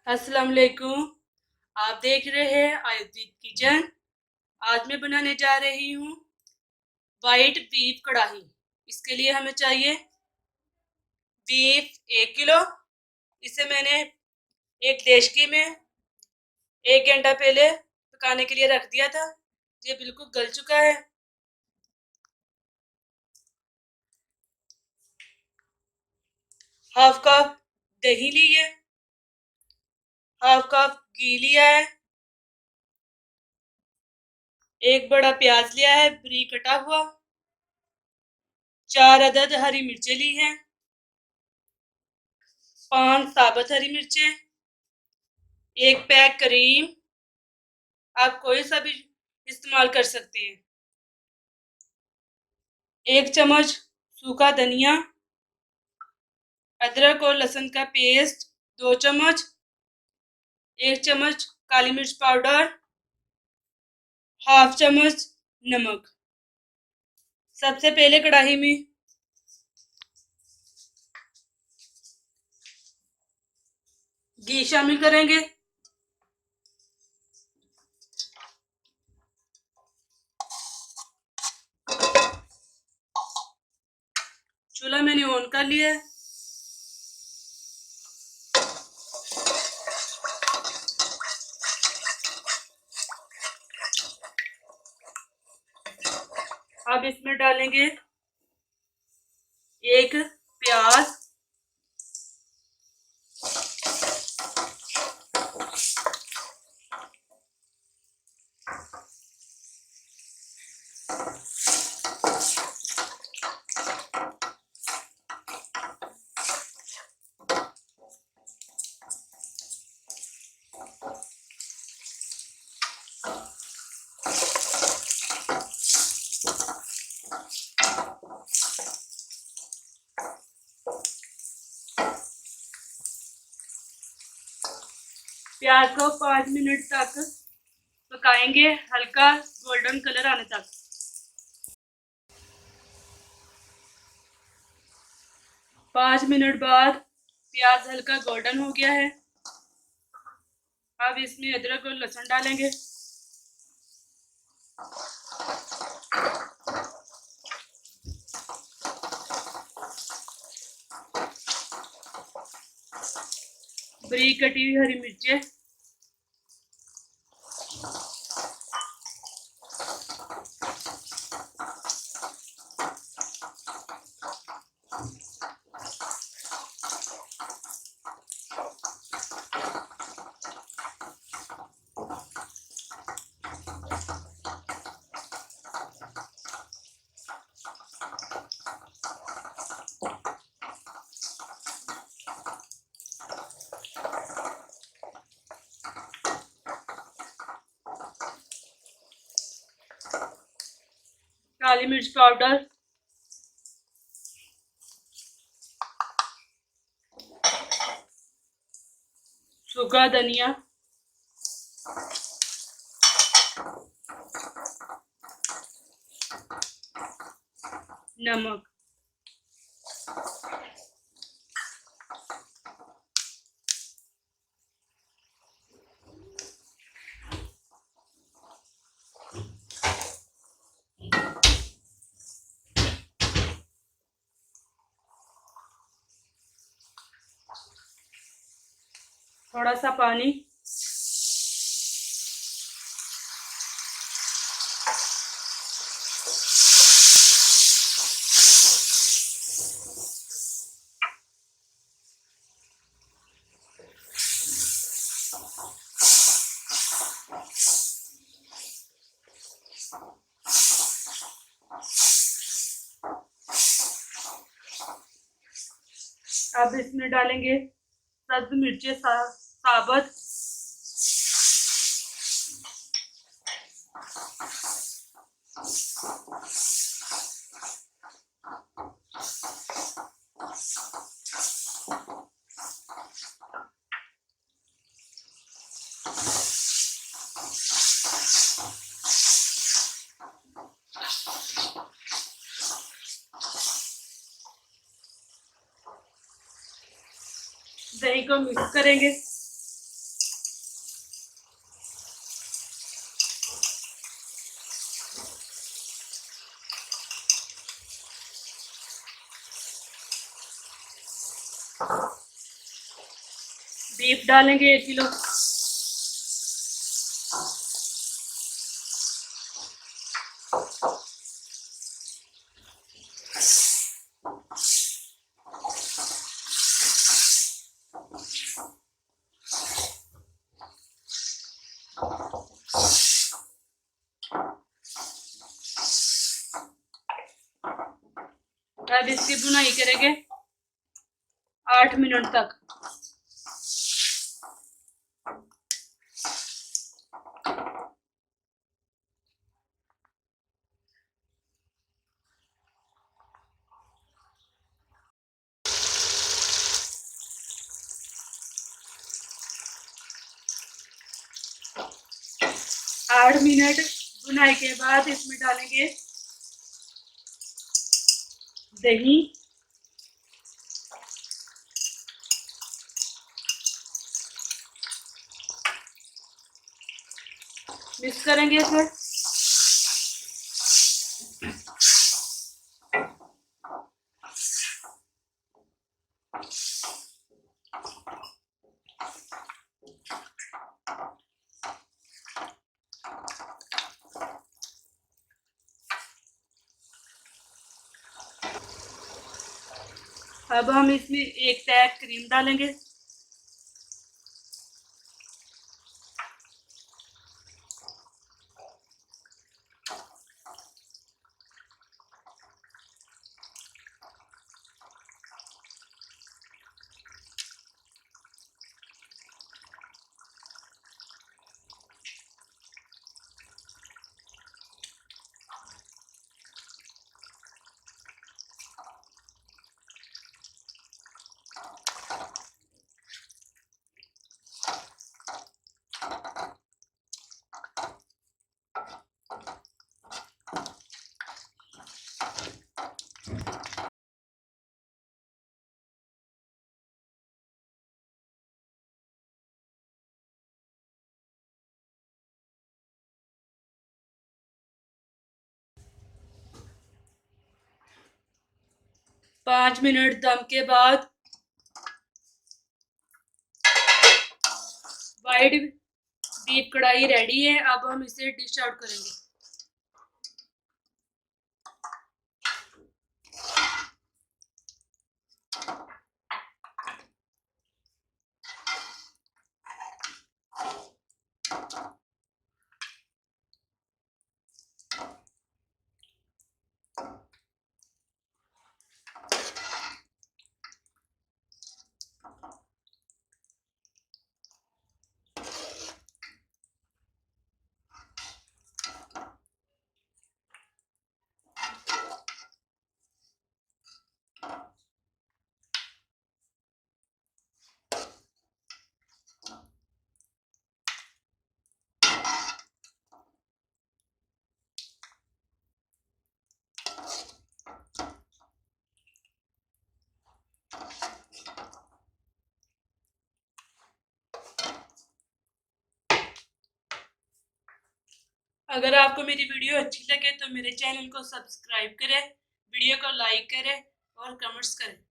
अस्सलाम वालेकुम। आप देख रहे हैं आयत किचन। आज मैं बनाने जा रही हूँ वाइट बीफ कढ़ाही। इसके लिए हमें चाहिए बीफ 1 किलो। इसे मैंने एक देशकी में 1 घंटा पहले पकाने के लिए रख दिया था। ये बिल्कुल गल चुका है। हाफ कप दही ली है, हाफ कप घी लिया है, एक बड़ा प्याज लिया है बारीक कटा हुआ, 4 अदद हरी मिर्चें ली हैं, 5 साबुत हरी मिर्चें, एक पैक करीम। आप कोई सा भी इस्तेमाल कर सकते हैं। 1 चम्मच सूखा धनिया, अदरक और लहसुन का पेस्ट 2 चम्मच, 1 चम्मच काली मिर्च पाउडर, हाफ चम्मच नमक। सबसे पहले कढ़ाई में घी शामिल करेंगे। चूल्हा मैंने ऑन कर लिया है। अब इसमें डालेंगे एक प्याज, प्याज को 5 मिनट तक पकाएंगे, हल्का गोल्डन कलर आने तक। 5 मिनट बाद प्याज हल्का गोल्डन हो गया है। अब इसमें अदरक और लहसुन डालेंगे। बारीक कटी हुई हरी मिर्चें, काली मिर्च पाउडर, सूखा धनिया, नमक। थोड़ा सा पानी। अब इसमें डालेंगे सब्ज मिर्चें साबुत, दही को मिक्स करेंगे। बीफ डालेंगे 1 किलो। अब इसकी भुनाई करेंगे 8 मिनट तक। आठ मिनट भुनाई के बाद इसमें डालेंगे दही, मिक्स करेंगे इसे। अब हम इसमें 1 टैग क्रीम डालेंगे। पाँच मिनट दम के बाद वाइट बीफ कढ़ाई रेडी है। अब हम इसे डिश आउट करेंगे। अगर आपको मेरी वीडियो अच्छी लगे तो मेरे चैनल को सब्सक्राइब करें, वीडियो को लाइक करें और कमेंट्स करें।